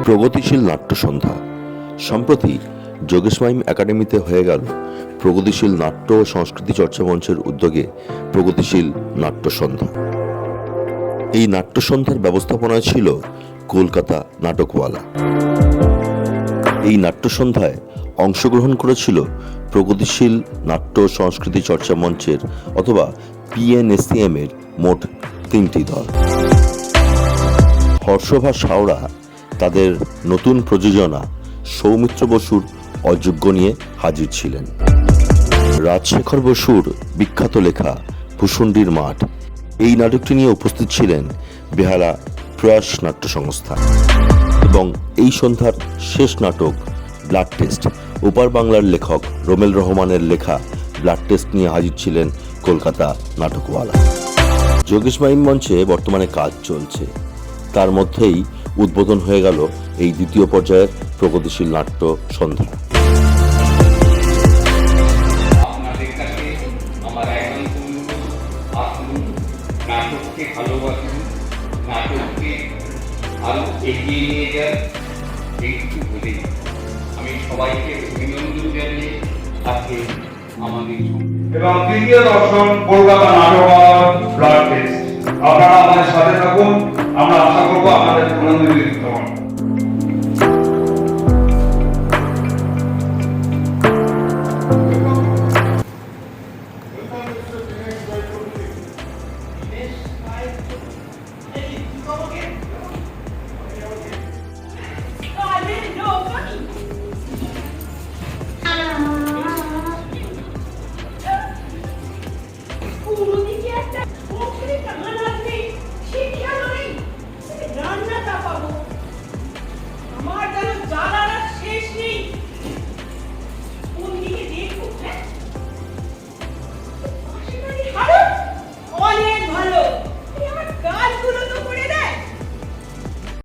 প্রগতিশীল নাট্য সন্ধ্যা। সম্প্রতি যোগেশ মাইম একাডেমিতে হয়ে গেল প্রগতিশীল নাট্য ও সংস্কৃতি চর্চা মঞ্চের উদ্যোগে প্রগতিশীল নাট্য সন্ধ্যা। এই নাট্য সন্ধ্যার ব্যবস্থাপনায় ছিল কলকাতা নাটকওয়ালা। এই নাট্য সন্ধ্যায় অংশগ্রহণ করেছিল প্রগতিশীল নাট্য সংস্কৃতি চর্চা মঞ্চের অথবা PNSCM এর মোট 3টি দল। হর্ষভা সাওরা তাদের নতুন প্রযোজনা সৌমিত্র বসুর অযোগ্য নিয়ে হাজির ছিলেন। রাজশেখর বসুর বিখ্যাত লেখা ভূষণ্ডির মাঠ, এই নাটকটি নিয়ে উপস্থিত ছিলেন বেহালা প্রয়াস নাট্য সংস্থা। এবং এই সন্ধ্যার শেষ নাটক ব্লাড টেস্ট, ওপার বাংলার লেখক রোমেল রহমানের লেখা ব্লাড টেস্ট নিয়ে হাজির ছিলেন কলকাতা নাটকওয়ালা। যোগেশ মাইম মঞ্চে বর্তমানে কাজ চলছে, তার মধ্যেই উদ্বোধন হয়ে গেল এই দ্বিতীয় পর্যায়ের প্রগতিশীল নাট্য সন্ধ্যা। আপনাদের কাছে আমার একান্ত অনুরোধ, আসুন নাটককে ভালোবাসুন, নাটককে আরো এগিয়ে নিয়ে যান। একটু বলে আমি সবাইকে অভিনন্দন জানিয়ে আজকে আমাদের এবং তৃতীয় দর্শন কলকাতা নাটক ব্লাড টেস্ট। আপনারা আমাদের সাথে থাকুন, আমরা আশা করবো আপনাদের